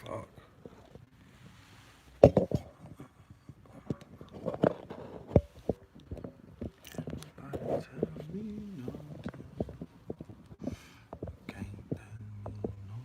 Fuck. Nobody tell me no. Can't tell me no.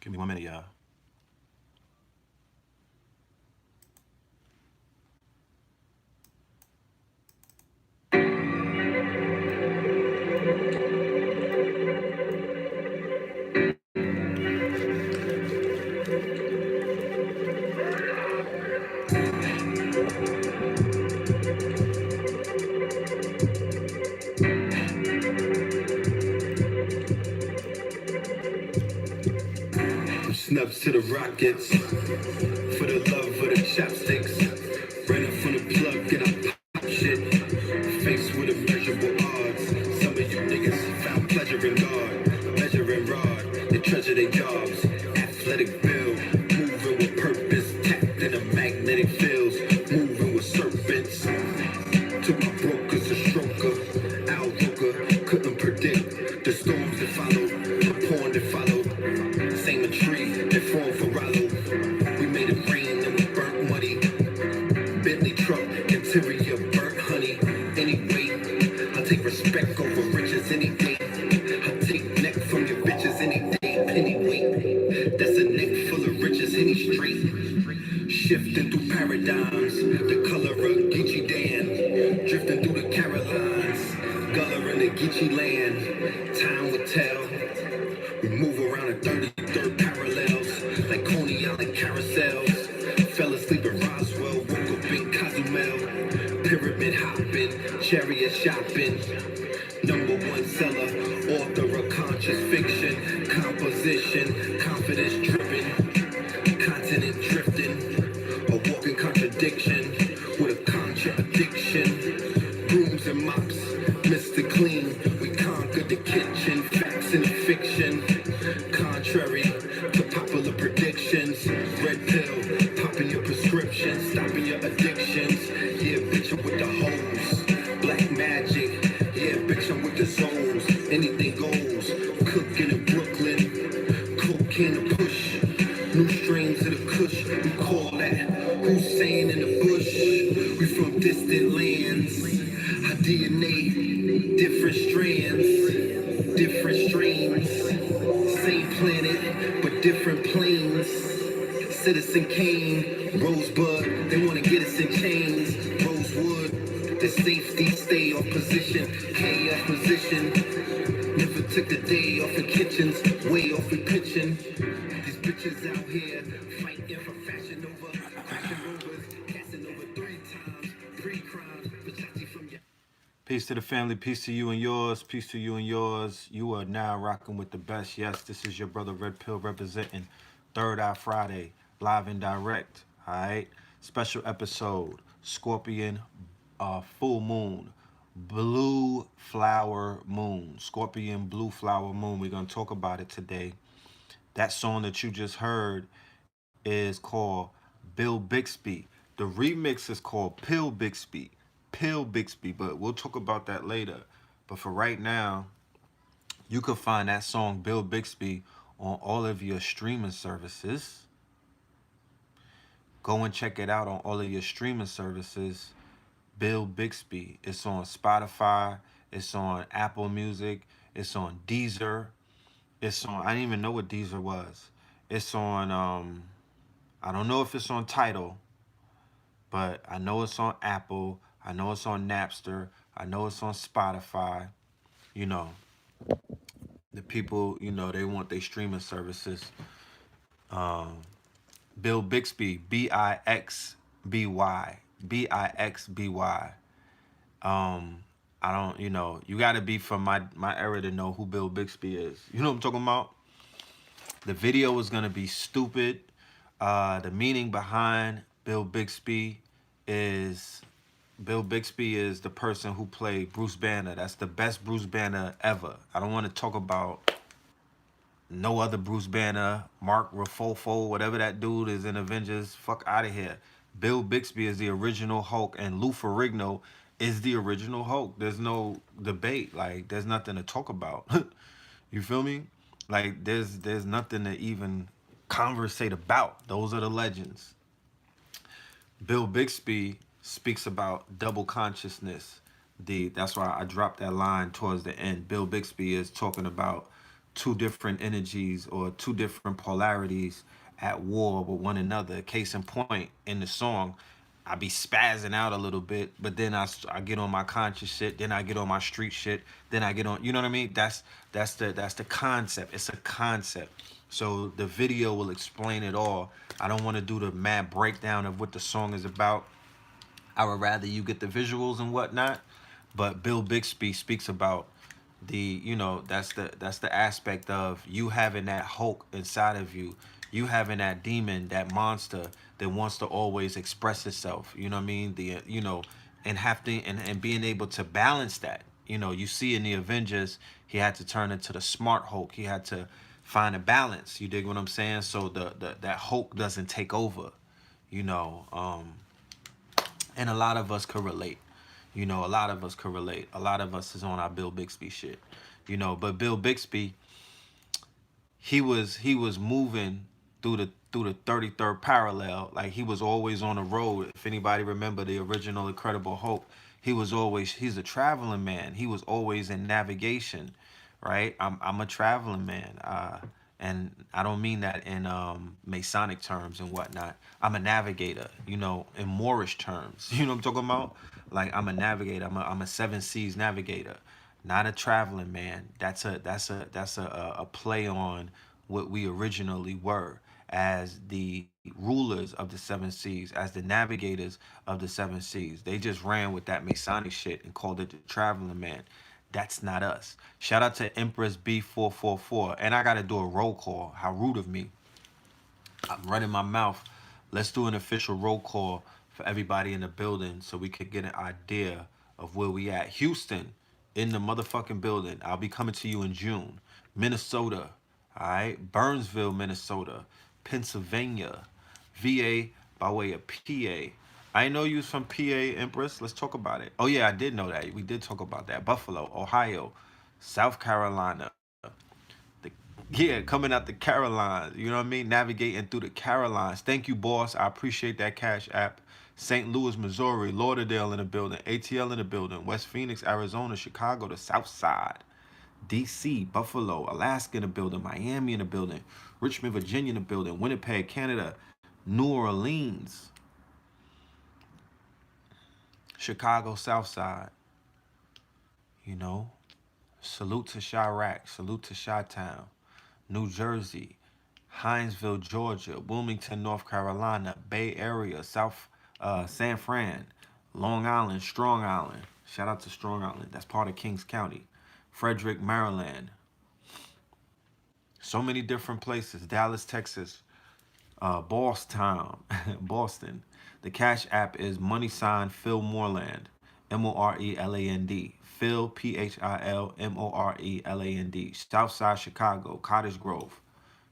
Give me 1 minute, y'all. Snaps to the Rockets for the love of the chopsticks. Ran up from the plug and I pop shit. Faced with immeasurable odds. Some of you niggas found pleasure in God. Measuring rod, they treasure their jobs. Athletic build, moving with purpose. Tapped in the magnetic fields, moving with serpents. Took my brokers a stroker. Al Roker couldn't predict the storms that followed, the porn that followed. Same a tree that fall for Rollo. We made it rain and we burnt money. Bentley truck, interior burnt honey. Anyway, I take respect over riches any day. I take neck from your bitches any day. Penny weight, that's a neck full of riches any straight. Shifting through paradigms, the color of Geechee Dan. Drifting through the Carolines, Gullah in the Geechee land. Time will tell. We move around in 33rd parallels, like Coney Island carousels. Fell asleep in Roswell, woke up in Cozumel. Pyramid hopping, chariot shopping. #1 seller, author of conscious fiction. Composition, confidence driven. Continent drifting, a walking contradiction with a contra addiction. Brooms and mops, Mr. Clean, we conquered the kitchen. Facts and fiction, contrary to popular predictions. Red pill, popping your prescription, stopping your addictions. Yeah, bitch, I'm with the hoes. Black magic, yeah, bitch, I'm with the souls. Anything goes, cooking in Brooklyn, cocaine to push. New strains of the kush, we call that Hussein in the bush. We from distant lands, our DNA, different strands, different streams. Same planet, but different planes. Citizen Kane, Rosebud, they wanna get us in chains. Rosewood, the safety, stay off position, K off position. Never took the day off in kitchens, way off in pitching. These bitches out here fighting for fashion over fashion rovers, casting over 3 times, pre-crime, Versace from your. Peace to the family, peace to you and yours, peace to you and yours. You are now rocking with the best. Yes, this is your brother Red Pill representing Third Eye Friday, live and direct. All right, special episode, Scorpion, full moon, blue flower moon, Scorpion blue flower moon. We're gonna talk about it today. That song that you just heard is called Bill Bixby. The remix is called Pill Bixby. Pill Bixby, but we'll talk about that later. But for right now, you can find that song Bill Bixby on all of your streaming services. Go and check it out on all of your streaming services. Bill Bixby. It's on Spotify. It's on Apple Music. It's on Deezer. It's on, I didn't even know what Deezer was. It's on, I don't know if it's on Tidal, but I know it's on Apple. I know it's on Napster. I know it's on Spotify. You know, the people, you know, they want their streaming services. Um, Bill Bixby, Bixby, Bixby. I don't, you know, you got to be from my era to know who Bill Bixby is. You know what I'm talking about? The video is gonna be stupid. The meaning behind is Bill Bixby is the person who played Bruce Banner. That's the best Bruce Banner ever. I don't want to talk about no other Bruce Banner, Mark Ruffalo, whatever that dude is in Avengers. Fuck out of here. Bill Bixby is the original Hulk, and Lou Ferrigno is the original Hulk. There's no debate. Like, there's nothing to talk about. You feel me? Like, there's nothing to even conversate about. Those are the legends. Bill Bixby speaks about double consciousness. That's why I dropped that line towards the end. Bill Bixby is talking about two different energies or two different polarities at war with one another. Case in point, in the song, I be spazzing out a little bit, but then I get on my conscious shit, then I get on my street shit, then I get on, you know what I mean? That's the concept. It's a concept. So the video will explain it all. I don't want to do the mad breakdown of what the song is about. I would rather you get the visuals and whatnot. But Bill Bixby speaks about that's the aspect of you having that Hulk inside of you, you having that demon, that monster that wants to always express itself. You know what I mean? And have to and being able to balance that. You see in the Avengers, he had to turn into the smart Hulk. He had to find a balance. You dig what I'm saying? So that Hulk doesn't take over. You know, and a lot of us could relate. A lot of us could relate. A lot of us is on our Bill Bixby shit. But Bill Bixby, he was moving through the 33rd parallel. Like, he was always on the road. If anybody remember the original Incredible Hulk, he's a traveling man. He was always in navigation, right? I'm a traveling man. And I don't mean that in Masonic terms and whatnot. I'm a navigator, in Moorish terms. You know what I'm talking about? Like, I'm a navigator. I'm a seven seas navigator, not a traveling man. That's a play on what we originally were as the rulers of the seven seas, as the navigators of the seven seas. They just ran with that Masonic shit and called it the traveling man. That's not us. Shout out to Empress B444. And I gotta do a roll call. How rude of me. I'm running my mouth. Let's do an official roll call for everybody in the building so we could get an idea of where we at. Houston, in the motherfucking building. I'll be coming to you in June. Minnesota, all right? Burnsville, Minnesota. Pennsylvania. VA by way of PA. I know you was from PA, Empress. Let's talk about it. Oh, yeah, I did know that. We did talk about that. Buffalo, Ohio, South Carolina, coming out the Carolines. You know what I mean? Navigating through the Carolines. Thank you, boss. I appreciate that Cash App. St. Louis, Missouri, Lauderdale in the building, ATL in the building, West Phoenix, Arizona, Chicago, the South Side, DC, Buffalo, Alaska in the building, Miami in the building, Richmond, Virginia in the building, Winnipeg, Canada, New Orleans, Chicago, South Side. You know, salute to Chirac, salute to Chi-Town, New Jersey, Hinesville, Georgia, Wilmington, North Carolina, Bay Area, South San Fran, Long Island, Strong Island. Shout out to Strong Island. That's part of Kings County. Frederick, Maryland. So many different places. Dallas, Texas. Boston, Boston. The Cash App is money sign Phil Moreland, Moreland. Phil, Philmoreland. Southside Chicago, Cottage Grove.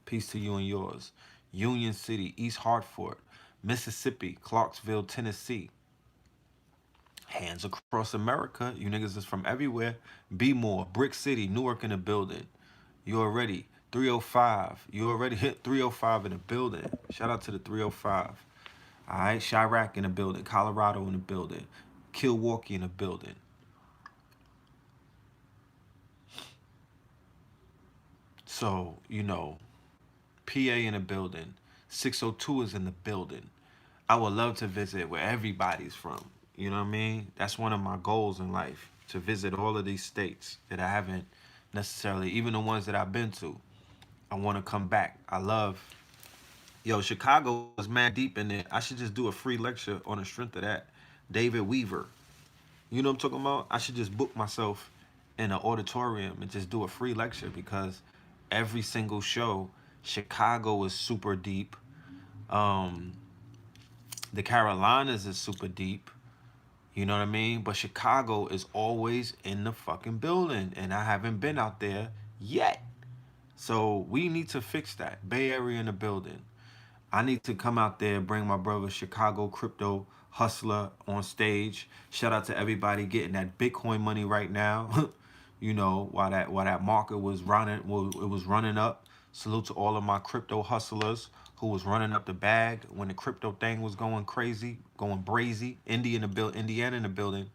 Peace to you and yours. Union City, East Hartford, Mississippi, Clarksville, Tennessee. Hands across America. You niggas is from everywhere. Be more. Brick City, Newark in the building. You already 305. You already hit 305 in the building. Shout out to the 305. All right, Chirac in the building. Colorado in the building. Milwaukee in the building. So, PA in the building. 602 is in the building. I would love to visit where everybody's from. You know what I mean? That's one of my goals in life, to visit all of these states that I haven't necessarily, even the ones that I've been to. I want to come back. Chicago is mad deep in it. I should just do a free lecture on the strength of that. David Weaver. You know what I'm talking about? I should just book myself in an auditorium and just do a free lecture because every single show, Chicago is super deep. Um, the Carolinas is super deep. You know what I mean? But Chicago is always in the fucking building, and I haven't been out there yet. So we need to fix that. Bay Area in the building. I need to come out there, bring my brother Chicago Crypto Hustler on stage. Shout out to everybody getting that Bitcoin money right now. You know, while that market was running, well, it was running up. Salute to all of my crypto hustlers who was running up the bag when the crypto thing was going crazy, going brazy. Indiana in the building.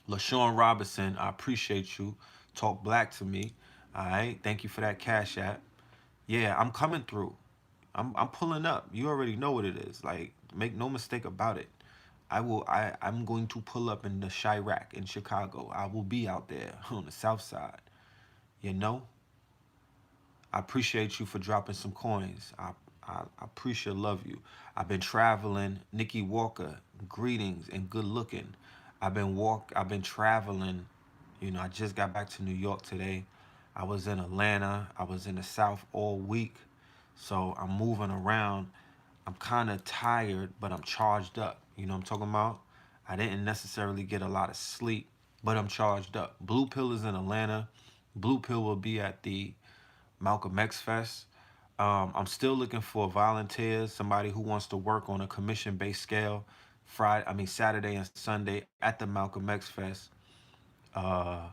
LaShawn Robinson, I appreciate you. Talk black to me. All right. Thank you for that cash app. Yeah, I'm coming through. I'm pulling up. You already know what it is. Like, make no mistake about it. I'm going to pull up in the Chirac in Chicago. I will be out there on the south side. You know? I appreciate you for dropping some coins. I appreciate love you. I've been traveling. Nikki Walker, greetings and good looking. I've been traveling. You know, I just got back to New York today. I was in Atlanta. I was in the South all week. So I'm moving around. I'm kind of tired, but I'm charged up. You know what I'm talking about? I didn't necessarily get a lot of sleep, but I'm charged up. Blue Pill is in Atlanta. Blue Pill will be at the Malcolm X Fest. I'm still looking for volunteers, somebody who wants to work on a commission-based scale. Saturday and Sunday at the Malcolm X Fest. Uh,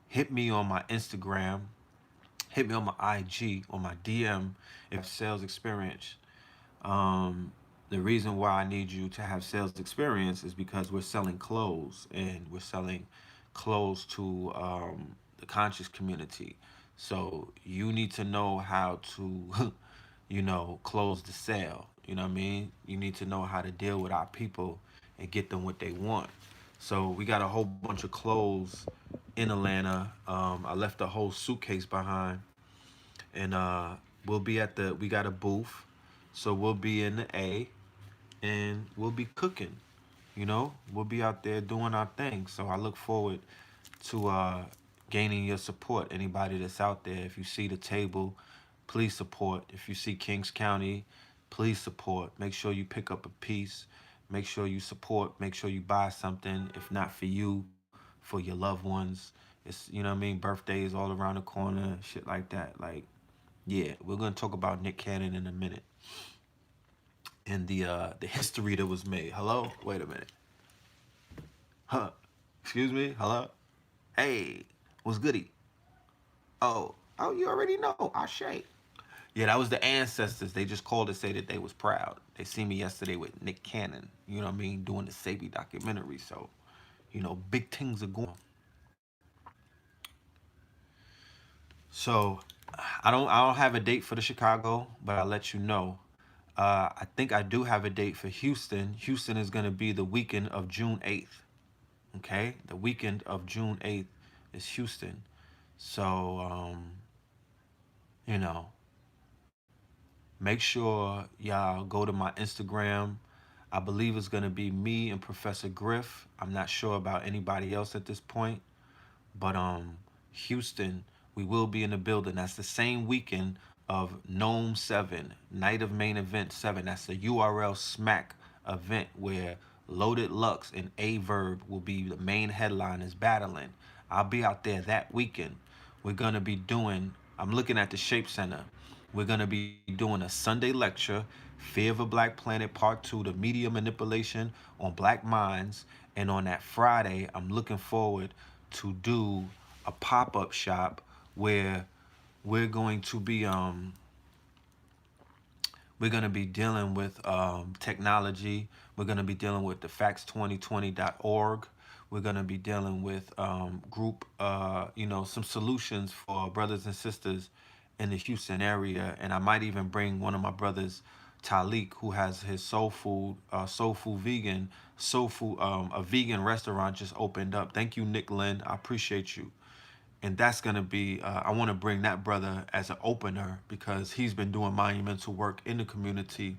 Hit me on my Instagram, hit me on my IG, on my DM if sales experience. Um, the reason why I need you to have sales experience is because we're selling clothes and we're selling clothes to the conscious community. So you need to know how to, close the sale. You know what I mean? You need to know how to deal with our people and get them what they want. So we got a whole bunch of clothes in Atlanta. I left a whole suitcase behind, and we got a booth, so we'll be in the A, and we'll be cooking. You know, we'll be out there doing our thing. So I look forward to gaining your support. Anybody that's out there, if you see the table, please support. If you see Kings County, please support. Make sure you pick up a piece. Make sure you support. Make sure you buy something. If not for you, for your loved ones. It's, you know what I mean. Birthdays all around the corner, shit like that. Like, yeah, we're gonna talk about Nick Cannon in a minute and the history that was made. Hello, wait a minute. Huh? Excuse me. Hello. Hey, what's goody? Oh, you already know. Ashe. Yeah, that was the ancestors. They just called to say that they was proud. They see me yesterday with Nick Cannon. You know what I mean, doing the Sabi documentary. So, big things are going. So, I don't have a date for the Chicago, but I'll let you know. I think I do have a date for Houston. Houston is going to be the weekend of June 8th. Okay, the weekend of June 8th is Houston. So, you know, make sure y'all go to my Instagram. I believe it's going to be me and Professor Griff. I'm not sure about anybody else at this point, but Houston, we will be in the building. That's the same weekend of Gnome 7, Night of Main Event 7. That's the URL Smack event where Loaded Lux and Th3rd will be the main headliners battling. I'll be out there that weekend. We're going to be doing, I'm looking at the Shape Center. We're going to be doing a Sunday lecture, Fear of a Black Planet Part 2, the media manipulation on black minds. And on that Friday, I'm looking forward to do a pop-up shop where we're going to be dealing with technology. We're going to be dealing with the facts2020.org. We're going to be dealing with group, some solutions for brothers and sisters in the Houston area. And I might even bring one of my brothers, Talik, who has his a vegan restaurant just opened up. Thank you, Nick Lynn. I appreciate you. And that's going to be, I want to bring that brother as an opener because he's been doing monumental work in the community.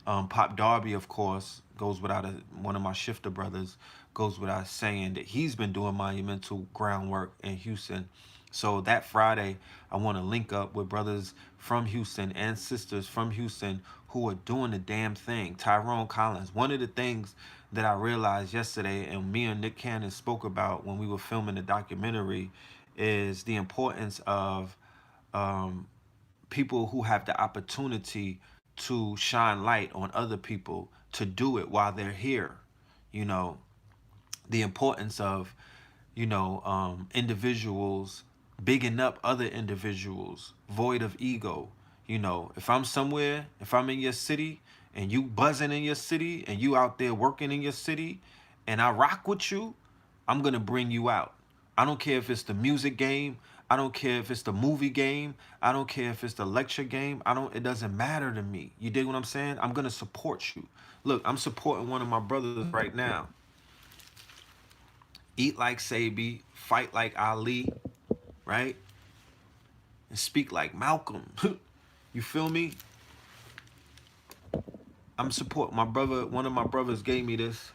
Pop Darby, of course, goes without one of my shifter brothers, goes without saying that he's been doing monumental groundwork in Houston. So that Friday, I want to link up with brothers from Houston and sisters from Houston who are doing the damn thing. Tyrone Collins. One of the things that I realized yesterday, and me and Nick Cannon spoke about when we were filming the documentary, is the importance of people who have the opportunity to shine light on other people to do it while they're here. You know, the importance of, individuals bigging up other individuals, void of ego. You know, if I'm somewhere, if I'm in your city and you buzzing in your city and you out there working in your city and I rock with you, I'm going to bring you out. I don't care if it's the music game. I don't care if it's the movie game. I don't care if it's the lecture game. It doesn't matter to me. You dig what I'm saying? I'm going to support you. Look, I'm supporting one of my brothers right now. Eat like Sabi, fight like Ali, right? And speak like Malcolm. You feel me? I'm supporting my brother. One of my brothers gave me this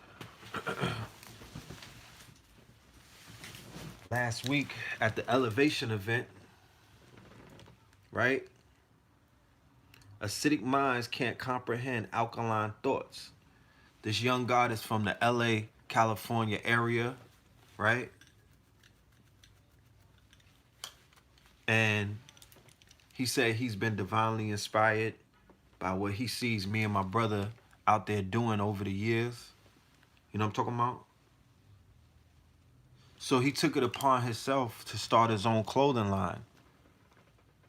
last week at the Elevation event, right? Acidic minds can't comprehend alkaline thoughts. This young God is from the LA, California area, right? And he said he's been divinely inspired by what he sees me and my brother out there doing over the years. You know what I'm talking about? So he took it upon himself to start his own clothing line.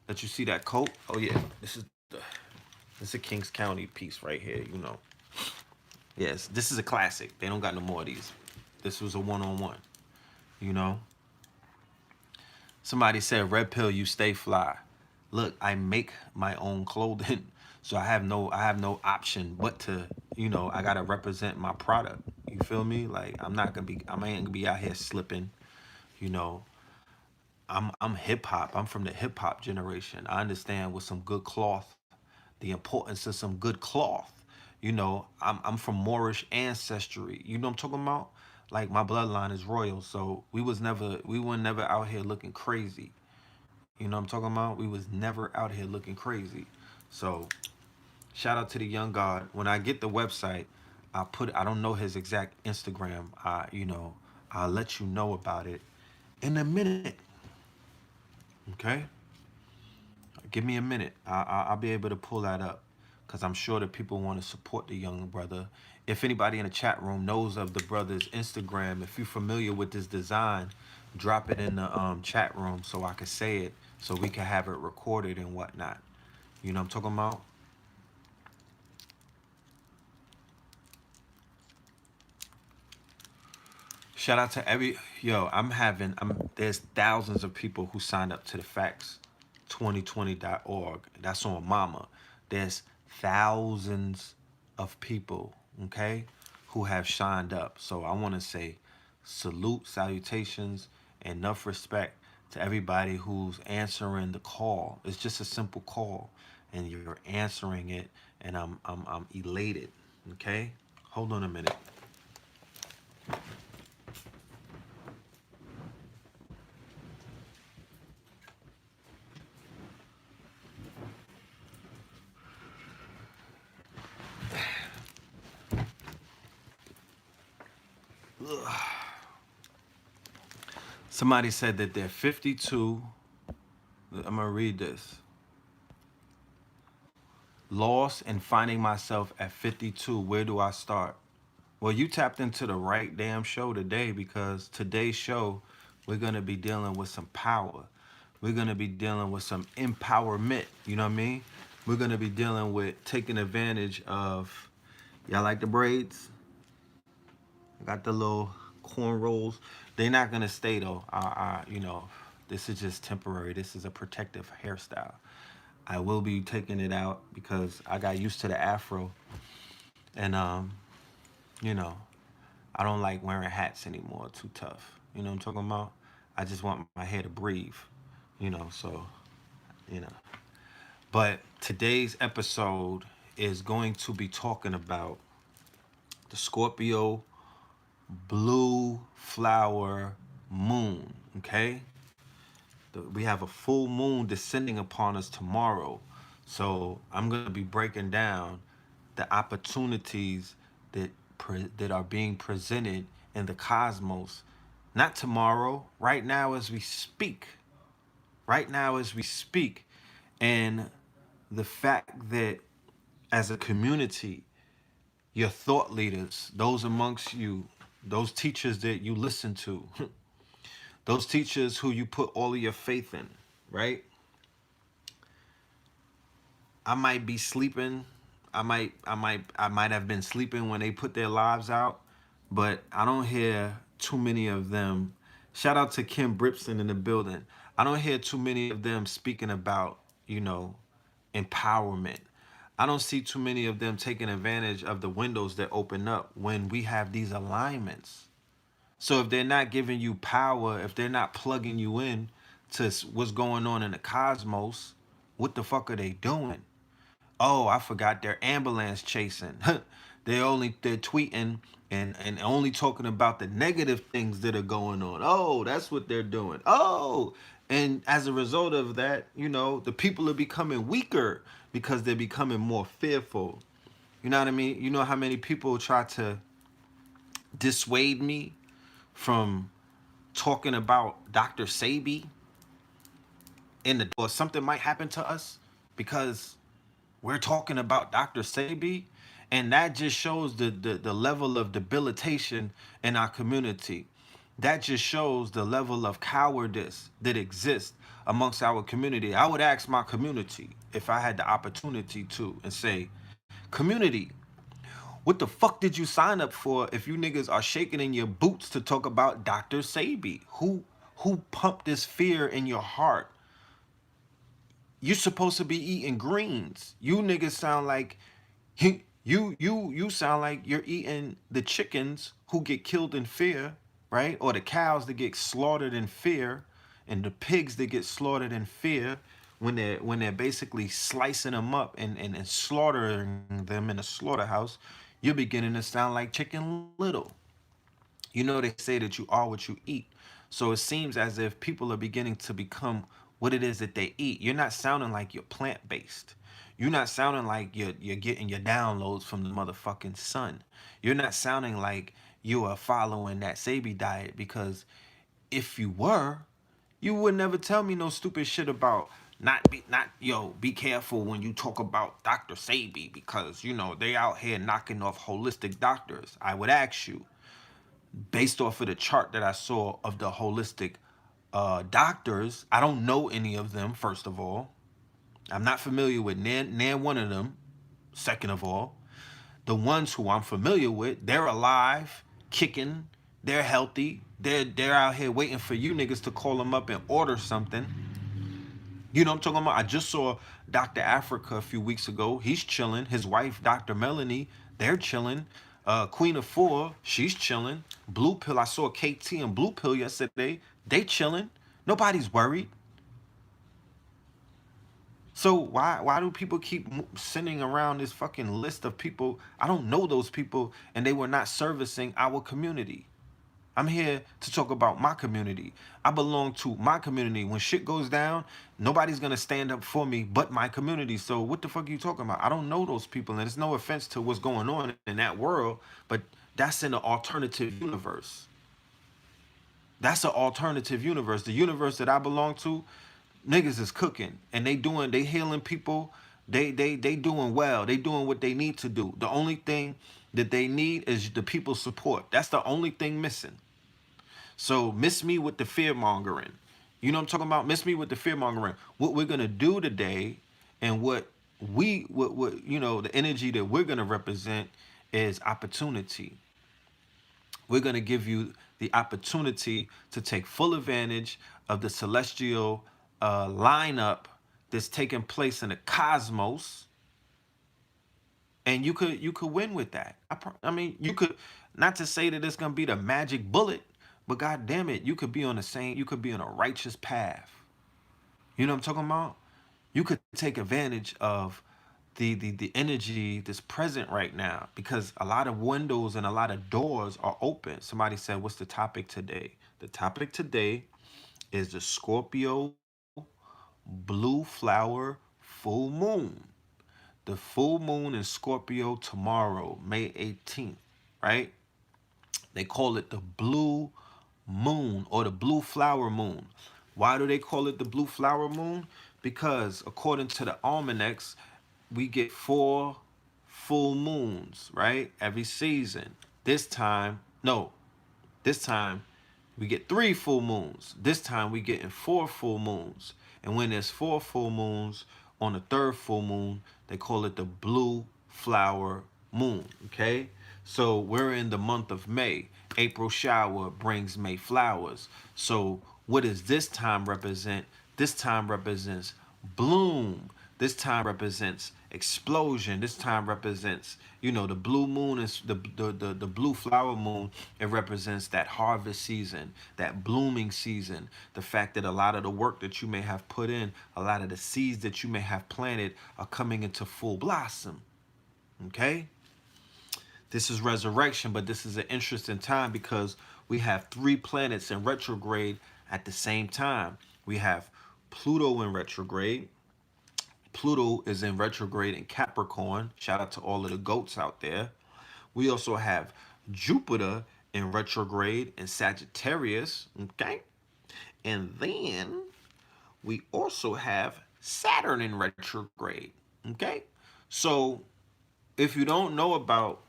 That you see that coat? Oh yeah, this is a Kings County piece right here, you know. Yes, this is a classic. They don't got no more of these. This was a one-on-one, you know. Somebody said, Red Pill, you stay fly. Look, I make my own clothing. So I have no option but to, I gotta represent my product. You feel me? Like I ain't gonna be out here slipping, you know. I'm hip hop. I'm from the hip hop generation. I understand with some good cloth, the importance of some good cloth. You know, I'm from Moorish ancestry. You know what I'm talking about? Like my bloodline is royal, so we were never out here looking crazy. You know what I'm talking about? We was never out here looking crazy. So shout out to the young God. When I get the website, I don't know his exact Instagram. I'll let you know about it in a minute. Okay? Give me a minute. I'll be able to pull that up because I'm sure that people want to support the young brother. If anybody in the chat room knows of the brother's Instagram, if you're familiar with this design, drop it in the chat room so I can say it, so we can have it recorded and whatnot. You know what I'm talking about? Shout out to there's thousands of people who signed up to the facts2020.org. That's on Mama. There's thousands of people, okay, who have signed up. So I want to say salute, salutations, enough respect to everybody who's answering the call. It's just a simple call and you're answering it, and I'm elated, okay? Hold on a minute. Somebody said that they're 52. I'm going to read this. Lost and finding myself at 52. Where do I start? Well, you tapped into the right damn show today, because today's show, we're going to be dealing with some power. We're going to be dealing with some empowerment. You know what I mean? We're going to be dealing with taking advantage of, y'all like the braids? I got the little cornrows. They're not going to stay though. This is just temporary. This is a protective hairstyle. I will be taking it out because I got used to the afro. And, I don't like wearing hats anymore. Too tough. You know what I'm talking about? I just want my hair to breathe, so, you know. But today's episode is going to be talking about the Scorpio blue flower moon. Okay, we have a full moon descending upon us tomorrow. So I'm going to be breaking down the opportunities that are being presented in the cosmos, not tomorrow, right now as we speak. Right now as we speak. And the fact that as a community, your thought leaders, those amongst you, those teachers that you listen to, those teachers who you put all of your faith in, right? I might be sleeping. I might have been sleeping when they put their lives out, but I don't hear too many of them. Shout out to Kim Bripson in the building. I don't hear too many of them speaking about, empowerment. I don't see too many of them taking advantage of the windows that open up when we have these alignments. So if they're not giving you power, if they're not plugging you in to what's going on in the cosmos, what the fuck are they doing? Oh, I forgot they're ambulance chasing. They're tweeting and only talking about the negative things that are going on. Oh, that's what they're doing. Oh, and as a result of that, the people are becoming weaker because they're becoming more fearful. You know what I mean? You know how many people try to dissuade me from talking about Dr. Sabi or something might happen to us because we're talking about Dr. Sabi, and that just shows the level of debilitation in our community. That just shows the level of cowardice that exists amongst our community. I would ask my community if I had the opportunity to and say, community, what the fuck did you sign up for if you niggas are shaking in your boots to talk about Dr. Sabi? Who pumped this fear in your heart? You supposed to be eating greens. You niggas sound like you sound like you're eating the chickens who get killed in fear, right? Or the cows that get slaughtered in fear, and the pigs that get slaughtered in fear when they're basically slicing them up and slaughtering them in a slaughterhouse. You're beginning to sound like Chicken Little. They say that you are what you eat. So it seems as if people are beginning to become what it is that they eat. You're not sounding like you're plant based. You're not sounding like you're getting your downloads from the motherfucking sun. You're not sounding like you are following that Sabi diet, because if you were, you would never tell me no stupid shit about be careful when you talk about Dr. Sabi because they out here knocking off holistic doctors. I would ask you, based off of the chart that I saw of the holistic doctors, I don't know any of them, first of all. I'm not familiar with nan one of them, second of all. The ones who I'm familiar with, they're alive, kicking, they're healthy, they're out here waiting for you niggas to call them up and order something. You know what I'm talking about? I just saw Dr. Africa a few weeks ago. He's chilling. His wife, Dr. Melanie, they're chilling. Queen of Four, she's chilling. Blue Pill, I saw KT and Blue Pill yesterday. They chilling. Nobody's worried. So why do people keep sending around this fucking list of people? I don't know those people, and they were not servicing our community. I'm here to talk about my community. I belong to my community. When shit goes down, nobody's gonna stand up for me but my community. So what the fuck are you talking about? I don't know those people, and it's no offense to what's going on in that world, but that's in an alternative universe. That's an alternative universe. The universe that I belong to, niggas is cooking and they healing people. They doing well. They doing what they need to do. The only thing that they need is the people's support. That's the only thing missing. So miss me with the fear mongering. You know what I'm talking about? Miss me with the fear mongering. What we're gonna do today, and what the energy that we're gonna represent is opportunity. We're gonna give you the opportunity to take full advantage of the celestial lineup that's taking place in the cosmos, and you could win with that. I mean, you could, not to say that it's gonna be the magic bullet, but god damn it, you could be on the same, you could be on a righteous path. You know what I'm talking about? You could take advantage of the energy that's present right now, because a lot of windows and a lot of doors are open. Somebody said, what's the topic today? The topic today is the Scorpio blue flower full moon. The full moon in Scorpio tomorrow, May 18th, right? They call it the blue moon or the blue flower moon. Why do they call it the blue flower moon? Because according to the almanacs, we get 4 full moons, right? Every season. This time, no, this time we get 3 full moons. This time we getting 4 full moons. And when there's 4 full moons on the 3rd full moon, they call it the blue flower moon. Okay? So we're in the month of May. April shower brings May flowers. So what does this time represent? This time represents bloom. This time represents explosion. This time represents, you know, the blue moon is the blue flower moon. It represents that harvest season, that blooming season. The fact that a lot of the work that you may have put in, a lot of the seeds that you may have planted are coming into full blossom. Okay? This is resurrection, but this is an interesting time because we have 3 planets in retrograde at the same time. We have Pluto in retrograde. Pluto is in retrograde in Capricorn. Shout out to all of the goats out there. We also have Jupiter in retrograde in Sagittarius. Okay. And then we also have Saturn in retrograde. Okay. So if you don't know about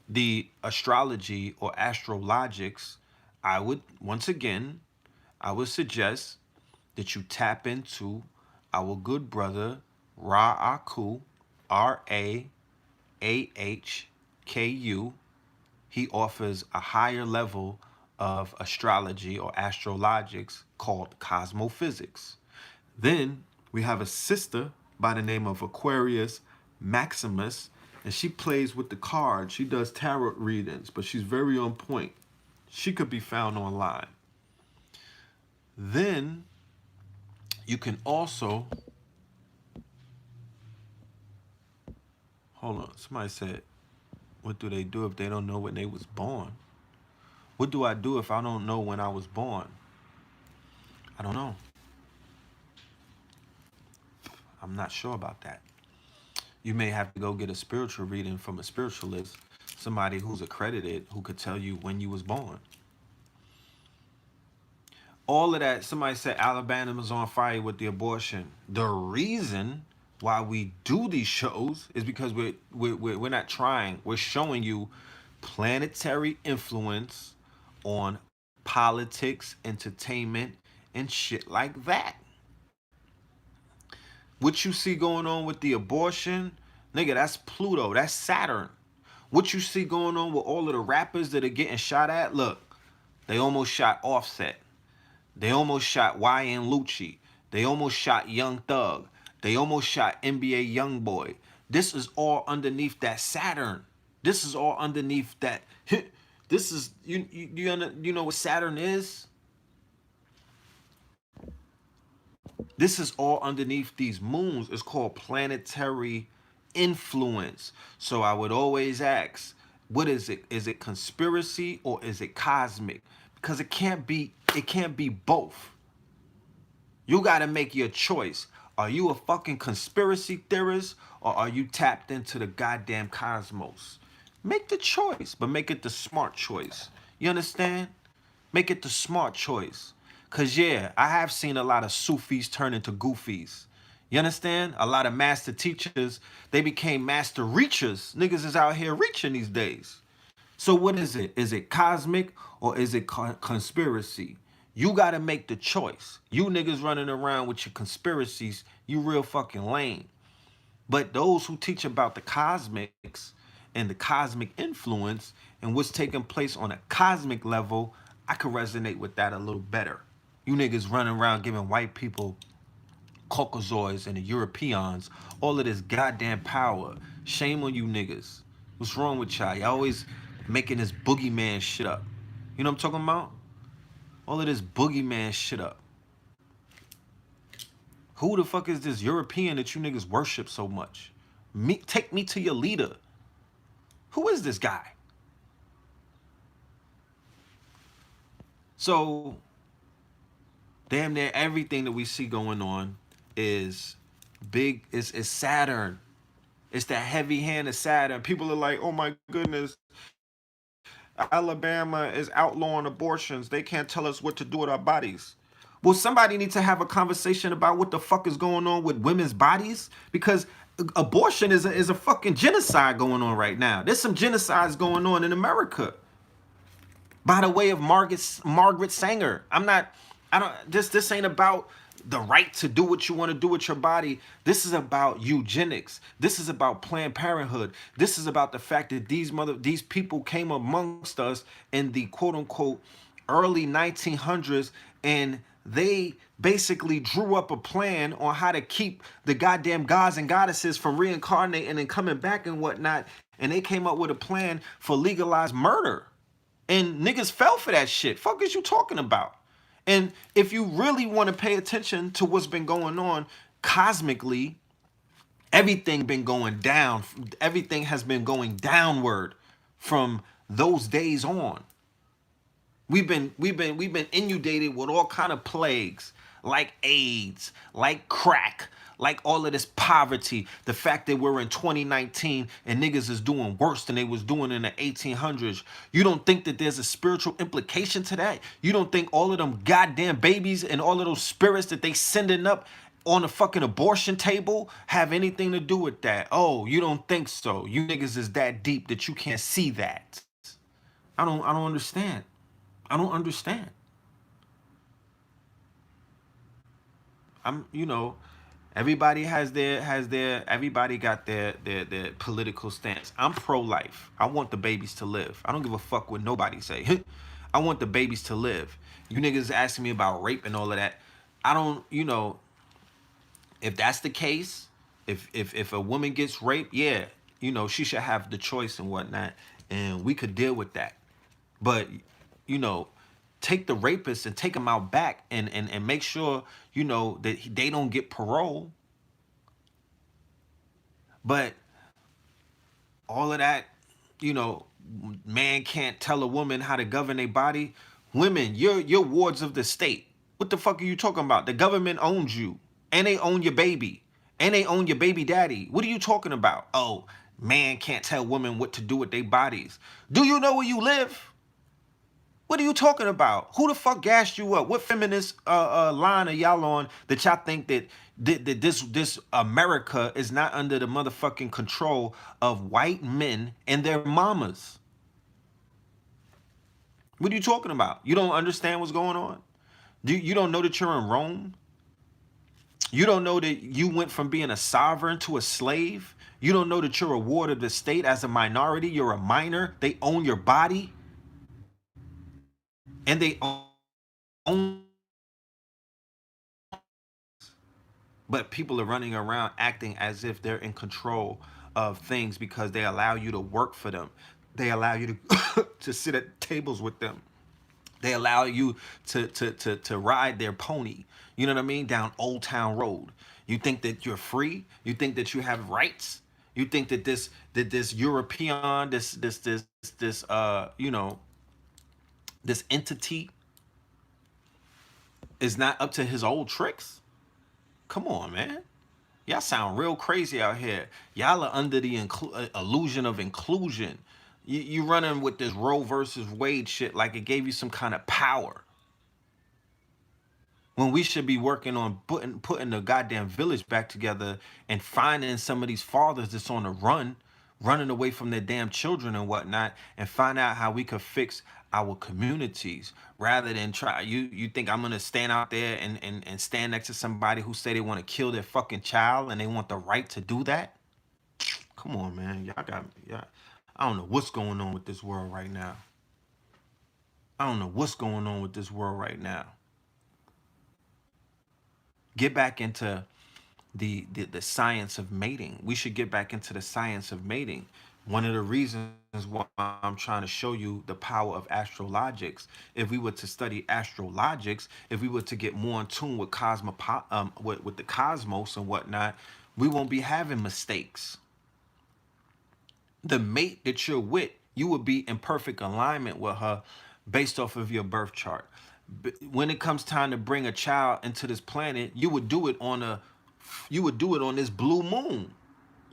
the astrology or astrologics, I would, once again, I would suggest that you tap into our good brother Ra'aku, Rahku. He offers a higher level of astrology or astrologics called cosmophysics. Then we have a sister by the name of Aquarius Maximus, and she plays with the cards. She does tarot readings, but she's very on point. She could be found online. Then you can also, hold on, somebody said, what do they do if they don't know when they was born? What do I do if I don't know when I was born? I don't know. I'm not sure about that. You may have to go get a spiritual reading from a spiritualist, somebody who's accredited, who could tell you when you was born. All of that, somebody said Alabama's on fire with the abortion. The reason why we do these shows is because we're not trying. We're showing you planetary influence on politics, entertainment, and shit like that. What you see going on with the abortion, nigga, that's Pluto, that's Saturn. What you see going on with all of the rappers that are getting shot at, look, they almost shot Offset. They almost shot YN Lucci. They almost shot Young Thug. They almost shot NBA Youngboy. This is all underneath that Saturn. This is all underneath that. This is, you know what Saturn is? This is all underneath these moons. It's called planetary influence. So I would always ask, what is it? Is it conspiracy or is it cosmic? Because it can't be both. You got to make your choice. Are you a fucking conspiracy theorist or are you tapped into the goddamn cosmos? Make the choice, but make it the smart choice. You understand? Make it the smart choice. Because, yeah, I have seen a lot of Sufis turn into goofies. You understand? A lot of master teachers, they became master reachers. Niggas is out here reaching these days. So what is it? Is it cosmic or is it conspiracy? You got to make the choice. You niggas running around with your conspiracies, you real fucking lame. But those who teach about the cosmics and the cosmic influence and what's taking place on a cosmic level, I could resonate with that a little better. You niggas running around giving white people Caucasoids and the Europeans all of this goddamn power. Shame on you niggas. What's wrong with y'all? Y'all always making this boogeyman shit up. You know what I'm talking about? All of this boogeyman shit up. Who the fuck is this European that you niggas worship so much? Take me to your leader. Who is this guy? So damn near everything that we see going on is big, is Saturn. It's the heavy hand of Saturn. People are like, oh my goodness, Alabama is outlawing abortions. They can't tell us what to do with our bodies. Well, somebody needs to have a conversation about what the fuck is going on with women's bodies, because abortion is a fucking genocide going on right now. There's some genocides going on in America by the way of Margaret Sanger. I don't, this ain't about the right to do what you want to do with your body. This is about eugenics. This is about Planned Parenthood. This is about the fact that these people came amongst us in the quote unquote early 1900s, and they basically drew up a plan on how to keep the goddamn gods and goddesses from reincarnating and coming back and whatnot. And they came up with a plan for legalized murder. And niggas fell for that shit. Fuck is you talking about? And if you really want to pay attention to what's been going on cosmically, everything been going down. Everything has been going downward from those days on. We've been inundated with all kind of plagues, like AIDS, like crack, like all of this poverty. The fact that we're in 2019 and niggas is doing worse than they was doing in the 1800s. You don't think that there's a spiritual implication to that? You don't think all of them goddamn babies and all of those spirits that they sending up on the fucking abortion table have anything to do with that? Oh, you don't think so? You niggas is that deep that you can't see that? I don't understand. I don't understand. You know, everybody everybody got their political stance. I'm pro-life. I want the babies to live. I don't give a fuck what nobody say. I want the babies to live. You niggas asking me about rape and all of that. I don't, you know, if that's the case, if a woman gets raped, yeah, you know, she should have the choice and whatnot, and we could deal with that. But, you know, take the rapists and take them out back and make sure, you know, that they don't get parole. But all of that, you know, man can't tell a woman how to govern a body. Women, you're wards of the state. What the fuck are you talking about? The government owns you, and they own your baby, and they own your baby daddy. What are you talking about? Oh, man can't tell women what to do with their bodies. Do you know where you live? What are you talking about? Who the fuck gassed you up? What feminist line are y'all on that y'all think that this America is not under the motherfucking control of white men and their mamas? What are you talking about? You don't understand what's going on? You don't know that you're in Rome? You don't know that you went from being a sovereign to a slave? You don't know that you're a ward of the state as a minority? You're a minor. They own your body. And they own, but people are running around acting as if they're in control of things because they allow you to work for them. They allow you to to sit at tables with them. They allow you to ride their pony. You know what I mean? Down Old Town Road. You think that you're free? You think that you have rights? You think that this European, this you know, this entity is not up to his old tricks? Come on, man. Y'all sound real crazy out here. Y'all are under the illusion of inclusion. You running with this Roe versus Wade shit like it gave you some kind of power, when we should be working on putting the goddamn village back together and finding some of these fathers that's on the run, running away from their damn children and whatnot, and find out how we could fix our communities, rather than try. You think I'm gonna stand out there and stand next to somebody who say they want to kill their fucking child and they want the right to do that? Come on, man. Y'all got me. Yeah. I don't know what's going on with this world right now. I don't know what's going on with this world right now. Get back into the science of mating. We should get back into the science of mating. One of the reasons why I'm trying to show you the power of astrologics. If we were to study astrologics, if we were to get more in tune with with the cosmos and whatnot, we won't be having mistakes. The mate that you're with, you would be in perfect alignment with her based off of your birth chart. When it comes time to bring a child into this planet, you would do it on this blue moon.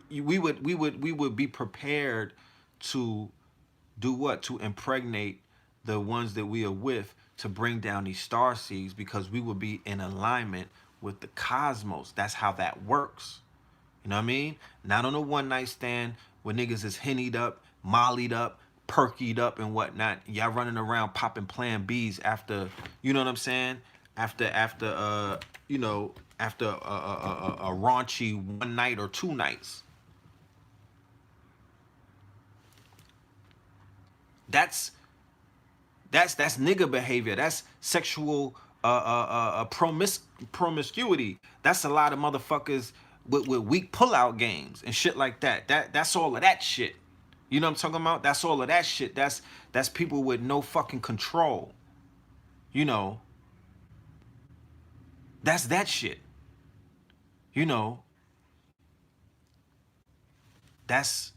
We would be prepared to do what? To impregnate the ones that we are with, to bring down these star seeds, because we will be in alignment with the cosmos. That's how that works. You know what I mean? Not on a one night stand where niggas is hennied up, mollied up, perkied up and whatnot. Y'all running around popping Plan Bs after, you know what I'm saying? After a raunchy one night or two nights. That's nigga behavior. That's sexual promiscuity. That's a lot of motherfuckers with weak pullout games and shit like that. That's all of that shit. You know what I'm talking about? That's all of that shit. That's people with no fucking control. You know, that's that shit. You know, that's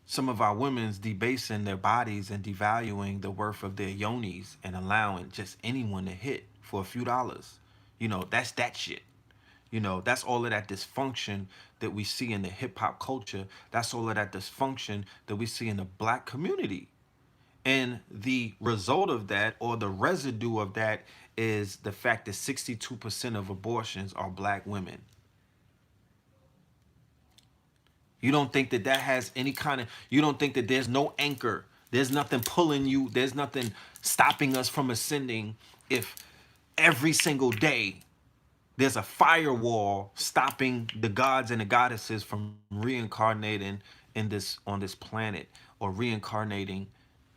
some of our women's debasing their bodies and devaluing the worth of their yonis and allowing just anyone to hit for a few dollars. You know, that's that shit. You know, that's all of that dysfunction that we see in the hip hop culture. That's all of that dysfunction that we see in the black community. And the result of that, or the residue of that, is the fact that 62% of abortions are black women. You don't think that that has any kind of, you don't think that there's no anchor, there's nothing pulling you, there's nothing stopping us from ascending, if every single day there's a firewall stopping the gods and the goddesses from reincarnating in this, on this planet, or reincarnating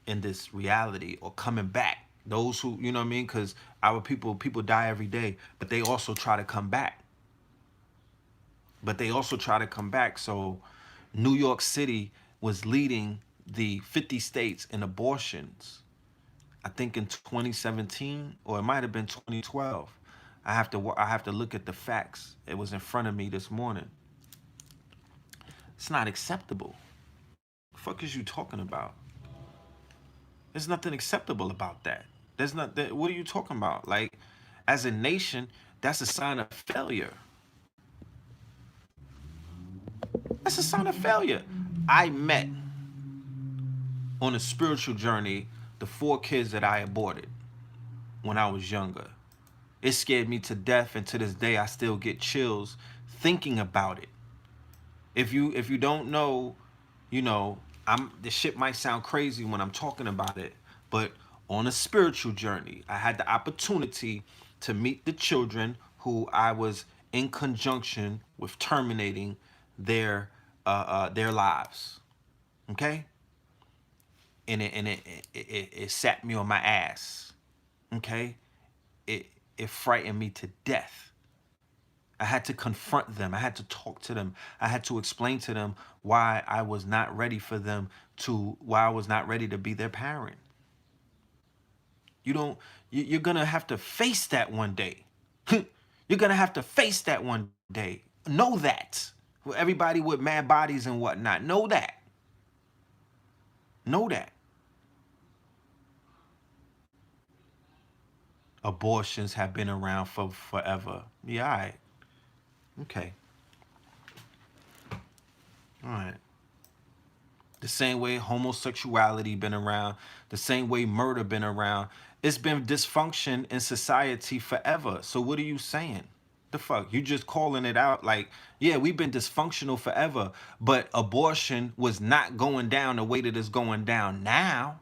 in this reality, or coming back. Those who, you know what I mean? Because our people die every day, but they also try to come back. So New York City was leading the 50 states in abortions, I think in 2017, or it might have been 2012. I have to look at the facts. It was in front of me this morning. It's not acceptable. The fuck is you talking about? There's nothing acceptable about that. There's not that. What are you talking about? Like, as a nation, that's a sign of failure. That's a sign of failure. I met on a spiritual journey the 4 kids that I aborted when I was younger. It scared me to death, and to this day I still get chills thinking about it. If you don't know, you know, the shit might sound crazy when I'm talking about it, but on a spiritual journey, I had the opportunity to meet the children who I was in conjunction with terminating their lives. Okay? And it sat me on my ass. Okay? It frightened me to death. I had to confront them. I had to talk to them. I had to explain to them why I was not ready for them to, why I was not ready to be their parent. You're gonna have to face that one day. You're gonna have to face that one day. Know that. Everybody with mad bodies and whatnot. Know that. Know that. Abortions have been around for forever. Yeah, all right. Okay. All right. The same way homosexuality been around, the same way murder been around. It's been dysfunction in society forever. So what are you saying? The fuck? You just calling it out like, yeah, we've been dysfunctional forever, but abortion was not going down the way that it's going down now.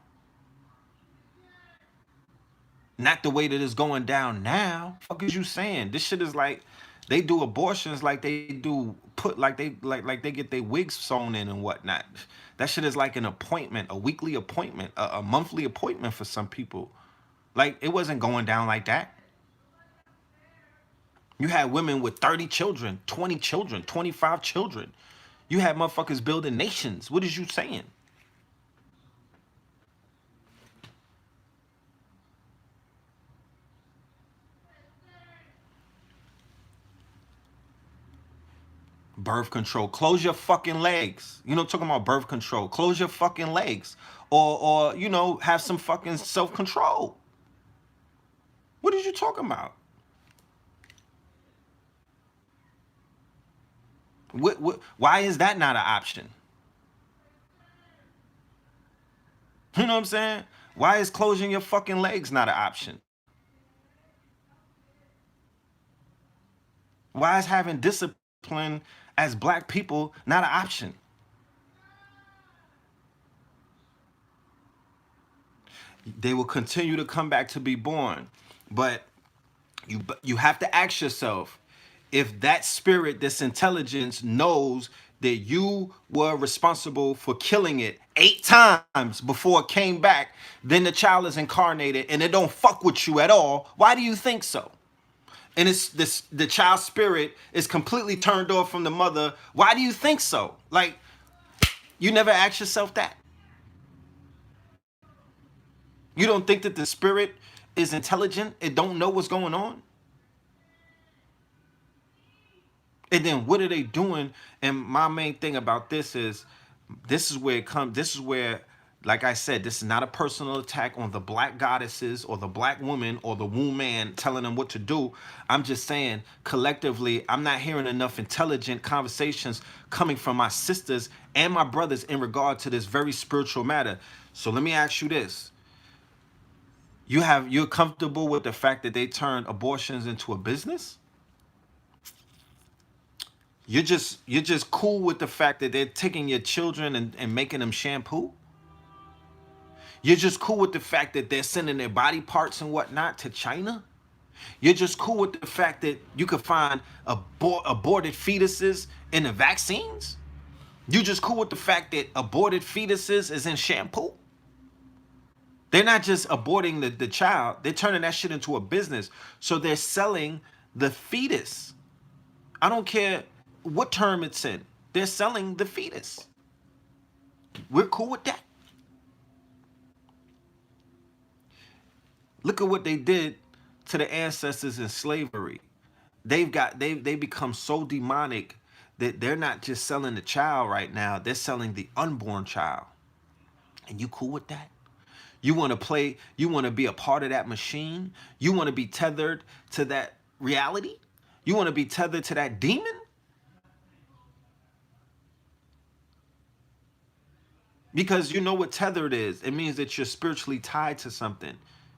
Not the way that it's going down now. Fuck is you saying? This shit is like, they do abortions like they do like they get their wigs sewn in and whatnot. That shit is like an appointment, a weekly appointment, a monthly appointment for some people. Like, it wasn't going down like that. You had women with 30 children, 20 children, 25 children. You had motherfuckers building nations. What is you saying? Birth control. Close your fucking legs. You know, talking about birth control. Close your fucking legs. Or you know, have some fucking self-control. What are you talking about? Why is that not an option? You know what I'm saying? Why is closing your fucking legs not an option? Why is having discipline as black people not an option? They will continue to come back to be born. But you have to ask yourself, if that spirit, this intelligence knows that you were responsible for killing it 8 times before it came back, then the child is incarnated and it don't fuck with you at all. Why do you think so? And it's this, the child spirit is completely turned off from the mother. Why do you think so? Like, you never ask yourself that. You don't think that the spirit is intelligent? It don't know what's going on? And then what are they doing? And my main thing about this is where it comes. This is where, like I said, this is not a personal attack on the black goddesses or the black woman or the womb man telling them what to do. I'm just saying, collectively, I'm not hearing enough intelligent conversations coming from my sisters and my brothers in regard to this very spiritual matter. So let me ask you this. You're comfortable with the fact that they turned abortions into a business? You're just cool with the fact that they're taking your children and making them shampoo? You're just cool with the fact that they're sending their body parts and whatnot to China? You're just cool with the fact that you could find aborted fetuses in the vaccines? You just cool with the fact that aborted fetuses is in shampoo? They're not just aborting the child, they're turning that shit into a business. So they're selling the fetus. I don't care what term it's in. They're selling the fetus. We're cool with that. Look at what they did to the ancestors in slavery. They become so demonic that they're not just selling the child right now, they're selling the unborn child. And you cool with that? You want to play, you want to be a part of that machine? You want to be tethered to that reality? You want to be tethered to that demon? Because you know what tethered is. It means that you're spiritually tied to something.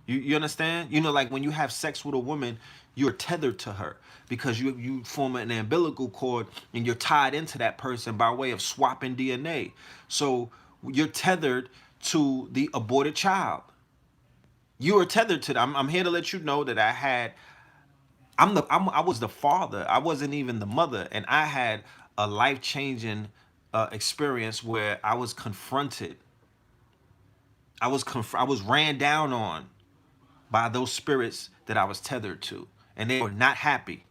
You understand? You know, like when you have sex with a woman, you're tethered to her because you form an umbilical cord and you're tied into that person by way of swapping DNA. So you're tethered to the aborted child. You are tethered to them. I'm here to let you know that I was the father. I wasn't even the mother, and I had a life-changing experience where I was confronted. I was ran down on by those spirits that I was tethered to, and they were not happy.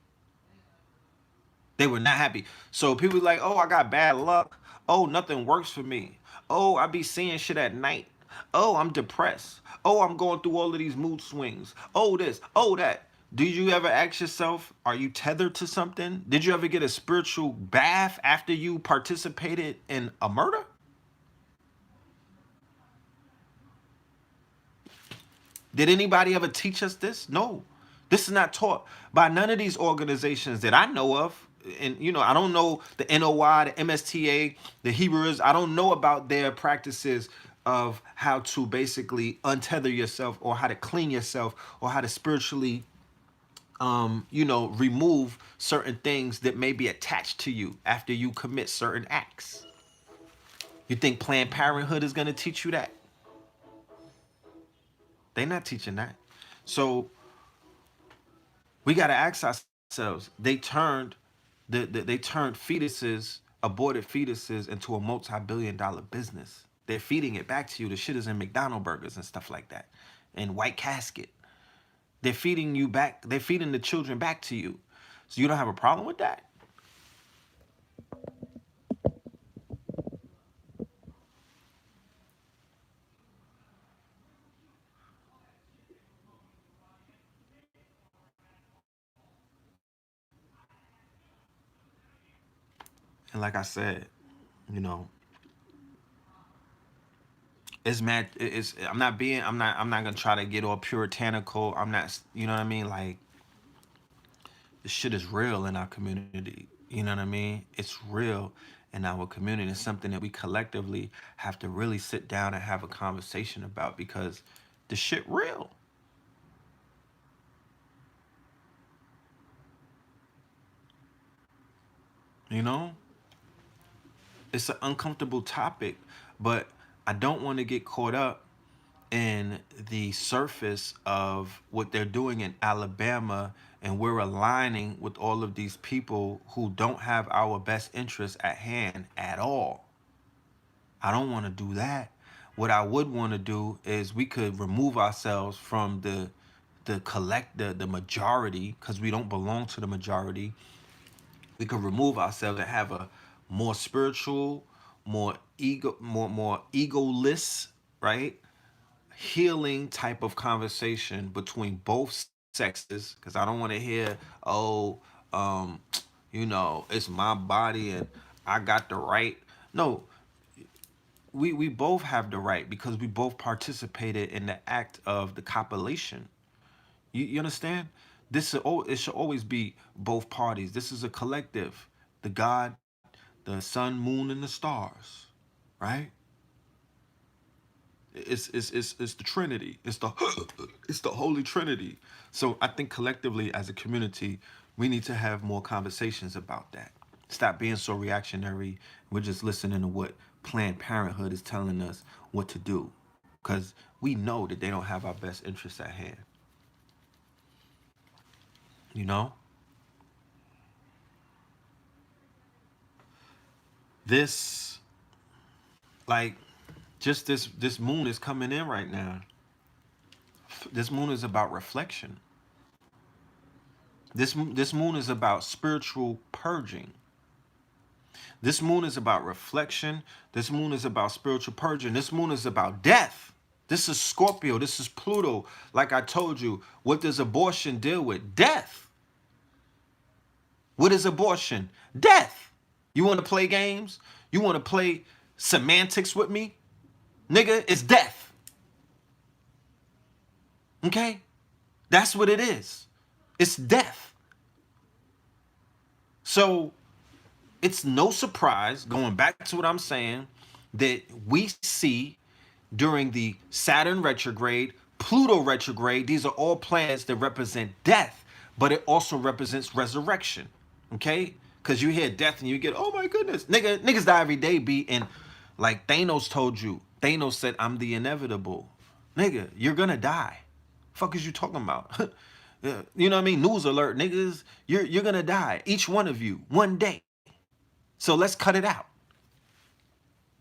They were not happy. So people like, oh, I got bad luck. Oh, nothing works for me. Oh, I be seeing shit at night. Oh, I'm depressed. Oh, I'm going through all of these mood swings. Oh, this. Oh, that. Do you ever ask yourself, are you tethered to something? Did you ever get a spiritual bath after you participated in a murder? Did anybody ever teach us this? No. This is not taught by none of these organizations that I know of. And, you know, I don't know the NOI, the MSTA, the Hebrews. I don't know about their practices of how to basically untether yourself or how to clean yourself or how to spiritually, you know, remove certain things that may be attached to you after you commit certain acts. You think Planned Parenthood is going to teach you that? They're not teaching that. So we got to ask ourselves, they turned they turned fetuses, aborted fetuses, into a multi-billion-dollar business. They're feeding it back to you. The shit is in McDonald's burgers and stuff like that, in White Casket. They're feeding you back. They're feeding the children back to you. So you don't have a problem with that? And like I said, you know, it's mad. It's I'm not gonna try to get all puritanical. I'm not. You know what I mean? Like, this shit is real in our community. You know what I mean? It's real in our community. It's something that we collectively have to really sit down and have a conversation about because the shit real. You know, it's an uncomfortable topic, but I don't want to get caught up in the surface of what they're doing in Alabama, and we're aligning with all of these people who don't have our best interests at hand at all. I don't want to do that. What I would want to do is we could remove ourselves from the majority because we don't belong to the majority. We could remove ourselves and have a more spiritual, more egoless, right? Healing type of conversation between both sexes because I don't want to hear, oh, um, it's my body and I got the right. No, we both have the right because we both participated in the act of the copulation. You understand? It should always be both parties. This is a collective. The God, the sun, moon, and the stars, right? It's the Trinity. It's the it's the Holy Trinity. So I think collectively as a community, we need to have more conversations about that. Stop being so reactionary. We're just listening to what Planned Parenthood is telling us what to do, because we know that they don't have our best interests at hand. You know, this like just this moon is coming in right now. This moon is about reflection. This moon is about spiritual purging. This moon is about reflection. This moon is about spiritual purging. This moon is about death. This is Scorpio. This is Pluto. Like I told you, what does abortion deal with? Death. What is abortion? Death. You want to play games? You want to play semantics with me? Nigga, it's death. Okay? That's what it is. It's death. So it's no surprise, going back to what I'm saying, that we see during the Saturn retrograde, Pluto retrograde, these are all planets that represent death, but it also represents resurrection. Okay? Because you hear death and you get, oh my goodness, niggas die every day, and like Thanos told you. Thanos said, I'm the inevitable. Nigga, you're gonna die. Fuck is you talking about? Yeah, you know what I mean? News alert, niggas. You're gonna die. Each one of you, one day. So let's cut it out.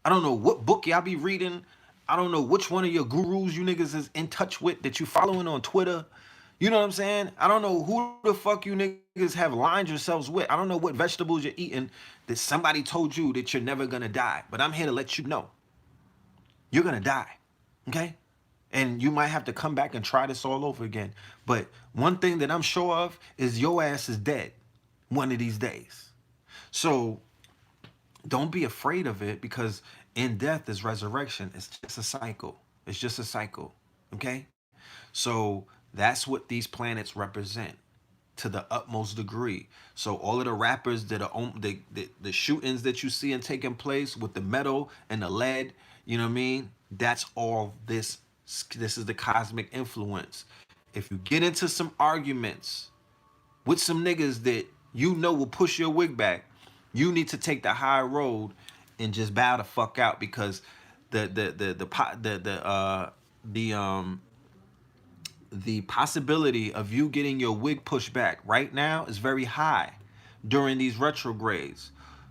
I don't know what book y'all be reading. I don't know which one of your gurus you niggas is in touch with that you following on Twitter. You know what I'm saying? I don't know who the fuck you niggas have lined yourselves with. I don't know what vegetables you're eating that somebody told you that you're never gonna die. But I'm here to let you know. You're gonna die. Okay? And you might have to come back and try this all over again. But one thing that I'm sure of is your ass is dead one of these days. So don't be afraid of it because in death is resurrection. It's just a cycle. It's just a cycle. Okay? So that's what these planets represent to the utmost degree. So all of the rappers that are on the shootings that you see and taking place with the metal and the lead, you know what I mean? That's all this. This is the cosmic influence. If you get into some arguments with some niggas that you know will push your wig back, you need to take the high road and just bow the fuck out because the possibility of you getting your wig pushed back right now is very high during these retrogrades.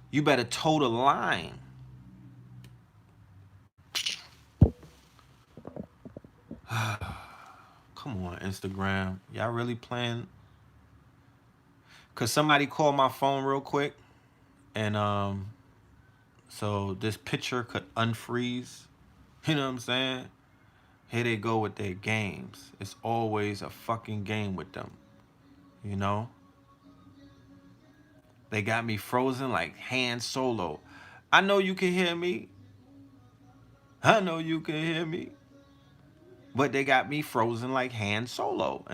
You better toe the line. Come on, Instagram. Y'all really playing? Cause somebody called my phone real quick and so this picture could unfreeze. You know what I'm saying? Here they go with their games. It's always a fucking game with them. You know? They got me frozen like Han Solo. I know you can hear me. I know you can hear me. But they got me frozen like Han Solo.